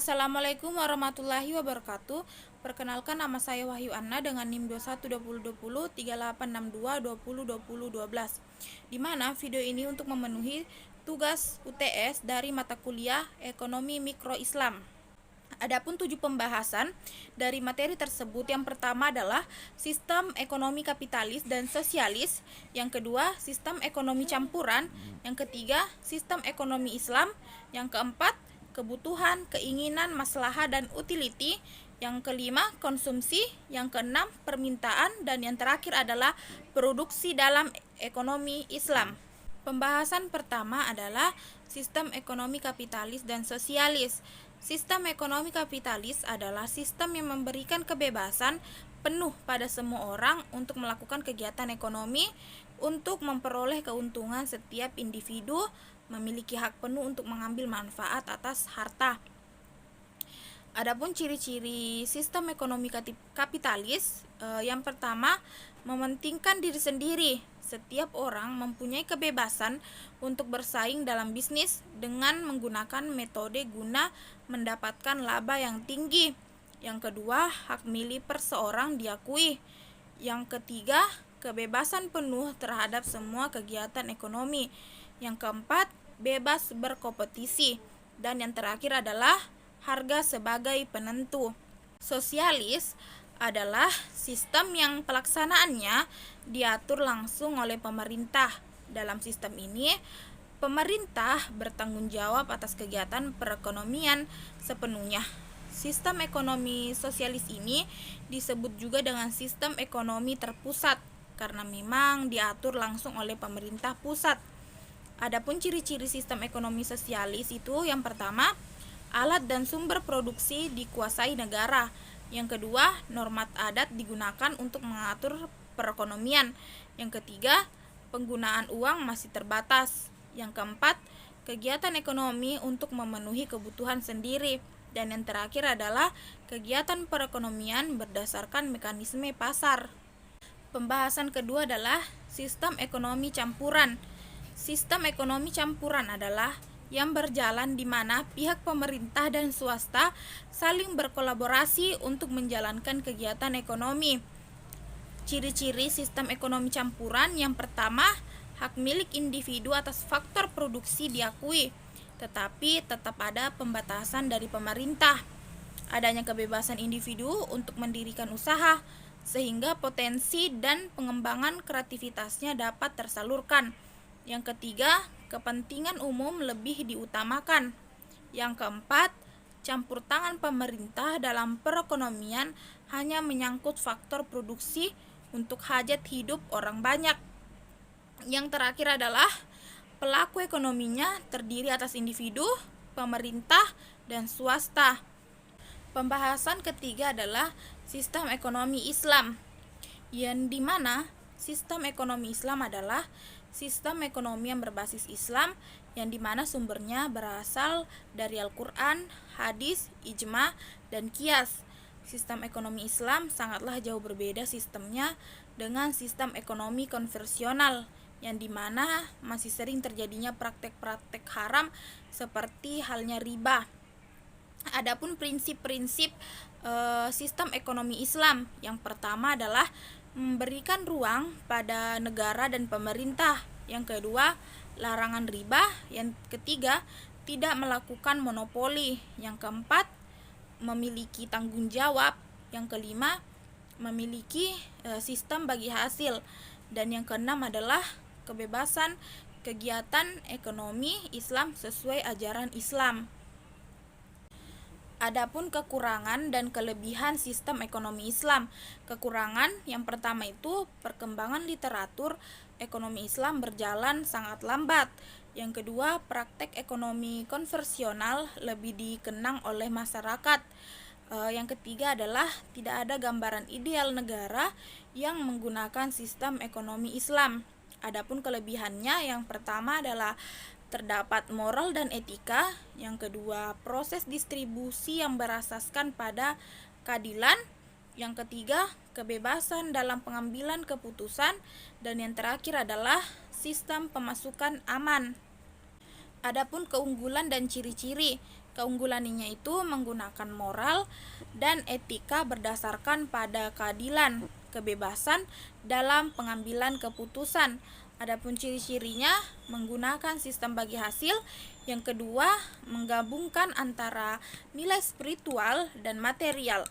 Assalamualaikum warahmatullahi wabarakatuh. Perkenalkan, nama saya Wahyu Anna dengan NIM 21 2020 3862 20 di mana video ini untuk memenuhi tugas UTS dari mata kuliah Ekonomi Mikro Islam. Adapun 7 pembahasan dari materi tersebut, yang pertama adalah sistem ekonomi kapitalis dan sosialis, yang kedua sistem ekonomi campuran, yang ketiga sistem ekonomi Islam, yang keempat kebutuhan, keinginan, maslahah, dan utility, yang kelima konsumsi, yang keenam permintaan, dan yang terakhir adalah produksi dalam ekonomi Islam. Pembahasan pertama adalah sistem ekonomi kapitalis dan sosialis. Sistem ekonomi kapitalis adalah sistem yang memberikan kebebasan penuh pada semua orang untuk melakukan kegiatan ekonomi untuk memperoleh keuntungan. Setiap individu memiliki hak penuh untuk mengambil manfaat atas harta. Adapun ciri-ciri sistem ekonomi kapitalis, yang pertama, mementingkan diri sendiri. Setiap orang mempunyai kebebasan untuk bersaing dalam bisnis dengan menggunakan metode guna mendapatkan laba yang tinggi. Yang kedua, hak milik perseorang diakui. Yang ketiga, kebebasan penuh terhadap semua kegiatan ekonomi. Yang keempat, bebas berkompetisi. Dan yang terakhir adalah harga sebagai penentu. Sosialis adalah sistem yang pelaksanaannya diatur langsung oleh pemerintah. Dalam sistem ini, pemerintah bertanggung jawab atas kegiatan perekonomian sepenuhnya. Sistem ekonomi sosialis ini disebut juga dengan sistem ekonomi terpusat karena memang diatur langsung oleh pemerintah pusat. Adapun ciri-ciri sistem ekonomi sosialis itu, yang pertama, alat dan sumber produksi dikuasai negara. Yang kedua, norma adat digunakan untuk mengatur perekonomian. Yang ketiga, penggunaan uang masih terbatas. Yang keempat, kegiatan ekonomi untuk memenuhi kebutuhan sendiri. Dan yang terakhir adalah kegiatan perekonomian berdasarkan mekanisme pasar. Pembahasan kedua adalah sistem ekonomi campuran. Sistem ekonomi campuran adalah yang berjalan di mana pihak pemerintah dan swasta saling berkolaborasi untuk menjalankan kegiatan ekonomi. Ciri-ciri sistem ekonomi campuran, yang pertama, hak milik individu atas faktor produksi diakui, tetapi tetap ada pembatasan dari pemerintah. Adanya kebebasan individu untuk mendirikan usaha, sehingga potensi dan pengembangan kreativitasnya dapat tersalurkan. Yang ketiga, kepentingan umum lebih diutamakan. Yang keempat, campur tangan pemerintah dalam perekonomian hanya menyangkut faktor produksi untuk hajat hidup orang banyak. Yang terakhir adalah pelaku ekonominya terdiri atas individu, pemerintah, dan swasta. Pembahasan ketiga adalah sistem ekonomi Islam, yang dimana sistem ekonomi Islam adalah sistem ekonomi yang berbasis Islam, yang dimana sumbernya berasal dari Al-Quran, hadis, ijma, dan qiyas. Sistem ekonomi Islam sangatlah jauh berbeda sistemnya dengan sistem ekonomi konvensional, yang dimana masih sering terjadinya praktek-praktek haram seperti halnya riba. Adapun prinsip-prinsip sistem ekonomi Islam, yang pertama adalah memberikan ruang pada negara dan pemerintah. Yang kedua, larangan riba. Yang ketiga, tidak melakukan monopoli. Yang keempat, memiliki tanggung jawab. Yang kelima, memiliki sistem bagi hasil. Dan yang keenam adalah kebebasan kegiatan ekonomi Islam sesuai ajaran Islam. Adapun kekurangan dan kelebihan sistem ekonomi Islam. Kekurangan yang pertama itu perkembangan literatur ekonomi Islam berjalan sangat lambat. Yang kedua, praktek ekonomi konvensional lebih dikenang oleh masyarakat. Yang ketiga adalah tidak ada gambaran ideal negara yang menggunakan sistem ekonomi Islam. Adapun kelebihannya, yang pertama adalah terdapat moral dan etika. Yang kedua, proses distribusi yang berasaskan pada keadilan. Yang ketiga, kebebasan dalam pengambilan keputusan. Dan yang terakhir adalah sistem pemasukan aman. Adapun keunggulan dan ciri-ciri. Keunggulannya itu menggunakan moral dan etika berdasarkan pada keadilan, kebebasan dalam pengambilan keputusan. Adapun ciri-cirinya menggunakan sistem bagi hasil. Yang kedua, menggabungkan antara nilai spiritual dan material.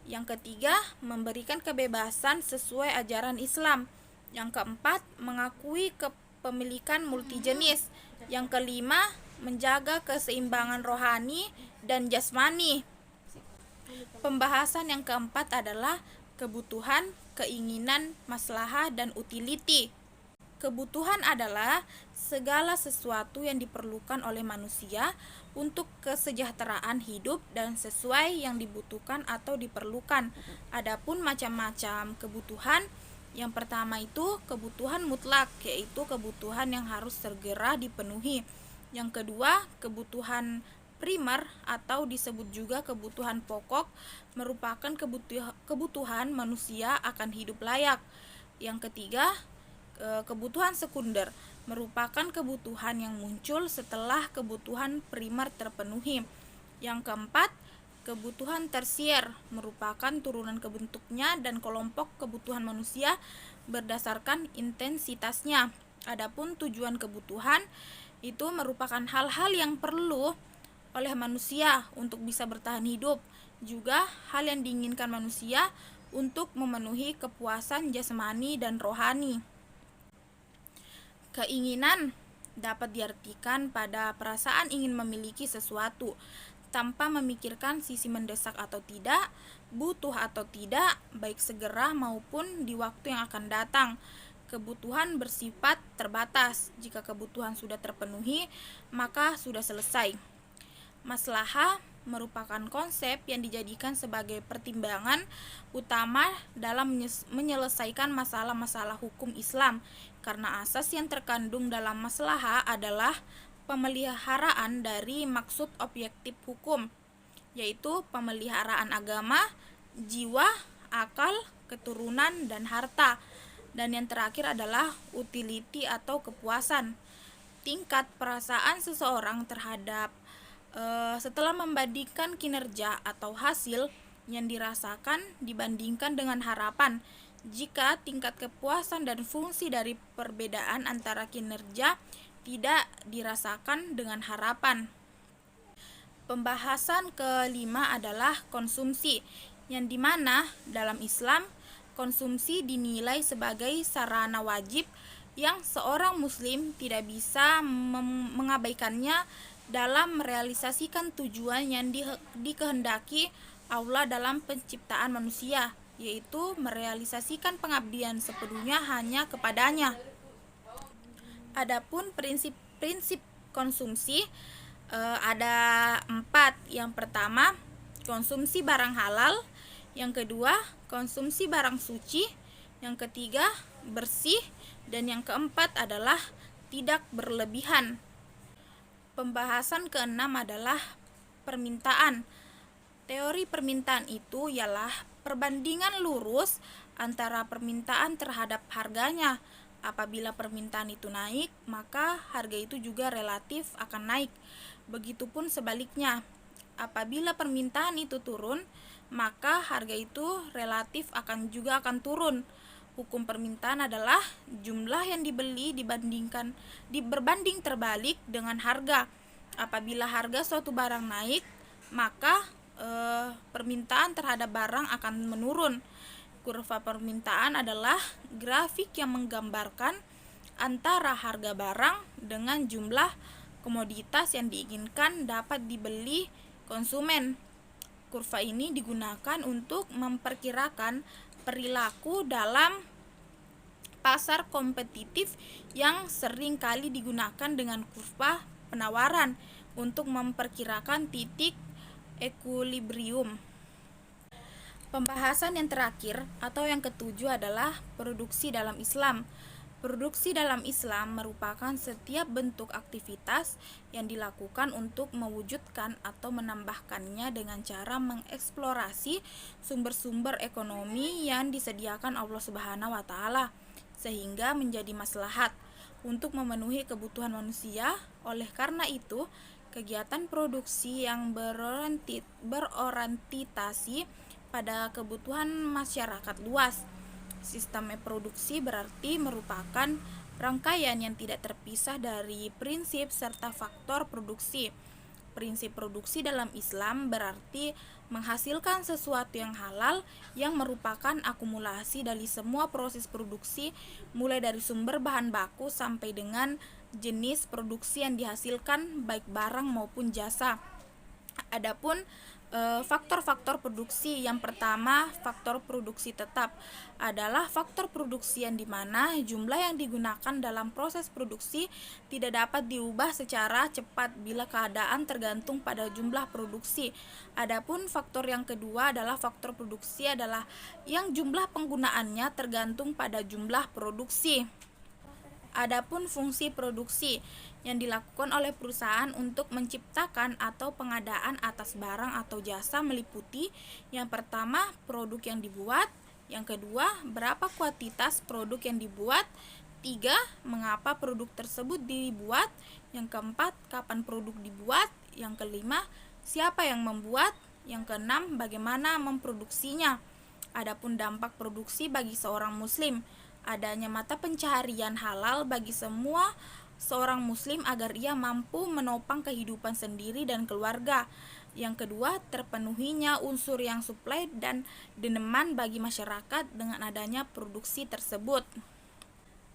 Yang ketiga, memberikan kebebasan sesuai ajaran Islam. Yang keempat, mengakui kepemilikan multijenis. Yang kelima, menjaga keseimbangan rohani dan jasmani. Pembahasan yang keempat adalah kebutuhan, keinginan, maslahah, dan utility. Kebutuhan adalah segala sesuatu yang diperlukan oleh manusia untuk kesejahteraan hidup dan sesuai yang dibutuhkan atau diperlukan. Adapun macam-macam kebutuhan, yang pertama itu kebutuhan mutlak, yaitu kebutuhan yang harus segera dipenuhi. Yang kedua, kebutuhan primer atau disebut juga kebutuhan pokok, merupakan kebutuhan manusia akan hidup layak. Yang ketiga, kebutuhan sekunder, merupakan kebutuhan yang muncul setelah kebutuhan primer terpenuhi. Yang keempat, kebutuhan tersier, merupakan turunan kebentuknya dan kelompok kebutuhan manusia berdasarkan intensitasnya. Adapun tujuan kebutuhan itu merupakan hal-hal yang perlu oleh manusia untuk bisa bertahan hidup, juga hal yang diinginkan manusia untuk memenuhi kepuasan jasmani dan rohani. Keinginan dapat diartikan pada perasaan ingin memiliki sesuatu tanpa memikirkan sisi mendesak atau tidak, butuh atau tidak, baik segera maupun di waktu yang akan datang. Kebutuhan bersifat terbatas. Jika kebutuhan sudah terpenuhi, maka sudah selesai. Maslahah merupakan konsep yang dijadikan sebagai pertimbangan utama dalam menyelesaikan masalah-masalah hukum Islam, karena asas yang terkandung dalam maslahah adalah pemeliharaan dari maksud objektif hukum, yaitu pemeliharaan agama, jiwa, akal, keturunan, dan harta. Dan yang terakhir adalah utility atau kepuasan. Tingkat perasaan seseorang terhadap setelah membandingkan kinerja atau hasil yang dirasakan dibandingkan dengan harapan. Jika tingkat kepuasan dan fungsi dari perbedaan antara kinerja tidak dirasakan dengan harapan. Pembahasan kelima adalah konsumsi, yang dimana dalam Islam konsumsi dinilai sebagai sarana wajib yang seorang muslim tidak bisa mengabaikannya dalam merealisasikan tujuan yang dikehendaki Allah dalam penciptaan manusia, yaitu merealisasikan pengabdian sepenuhnya hanya kepadanya. Adapun prinsip-prinsip konsumsi ada 4. Yang pertama, konsumsi barang halal. Yang kedua, konsumsi barang suci. Yang ketiga, bersih. Dan yang keempat adalah tidak berlebihan. Pembahasan keenam adalah permintaan. Teori permintaan itu ialah perbandingan lurus antara permintaan terhadap harganya. Apabila permintaan itu naik, maka harga itu juga relatif akan naik. Begitupun sebaliknya, apabila permintaan itu turun, maka harga itu relatif akan turun. Hukum permintaan adalah jumlah yang dibeli berbanding terbalik dengan harga. Apabila harga suatu barang naik, maka permintaan terhadap barang akan menurun. Kurva permintaan adalah grafik yang menggambarkan antara harga barang dengan jumlah komoditas yang diinginkan dapat dibeli konsumen. Kurva ini digunakan untuk memperkirakan perilaku dalam pasar kompetitif yang sering kali digunakan dengan kurva penawaran untuk memperkirakan titik ekuilibrium. Pembahasan yang terakhir atau yang ketujuh adalah produksi dalam Islam. Produksi dalam Islam merupakan setiap bentuk aktivitas yang dilakukan untuk mewujudkan atau menambahkannya dengan cara mengeksplorasi sumber-sumber ekonomi yang disediakan Allah Subhanahu wa taala sehingga menjadi maslahat untuk memenuhi kebutuhan manusia. Oleh karena itu, Kegiatan produksi yang berorientasi pada kebutuhan masyarakat luas. Sistem produksi berarti merupakan rangkaian yang tidak terpisah dari prinsip serta faktor produksi. Prinsip produksi dalam Islam berarti menghasilkan sesuatu yang halal yang merupakan akumulasi dari semua proses produksi mulai dari sumber bahan baku sampai dengan jenis produksi yang dihasilkan baik barang maupun jasa. Adapun faktor-faktor produksi, yang pertama faktor produksi tetap adalah faktor produksi yang dimana jumlah yang digunakan dalam proses produksi tidak dapat diubah secara cepat bila keadaan tergantung pada jumlah produksi. Adapun faktor yang kedua adalah faktor produksi adalah yang jumlah penggunaannya tergantung pada jumlah produksi. Adapun fungsi produksi yang dilakukan oleh perusahaan untuk menciptakan atau pengadaan atas barang atau jasa meliputi yang pertama produk yang dibuat, yang kedua berapa kuantitas produk yang dibuat, tiga mengapa produk tersebut dibuat, yang keempat kapan produk dibuat, yang kelima siapa yang membuat, yang keenam bagaimana memproduksinya. Adapun dampak produksi bagi seorang muslim, adanya mata pencaharian halal bagi semua seorang muslim agar ia mampu menopang kehidupan sendiri dan keluarga. Yang kedua, terpenuhinya unsur yang suplai dan demand bagi masyarakat dengan adanya produksi tersebut.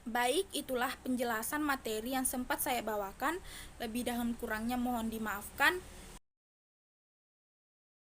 Baik, itulah penjelasan materi yang sempat saya bawakan. Lebih dahulu kurangnya mohon dimaafkan.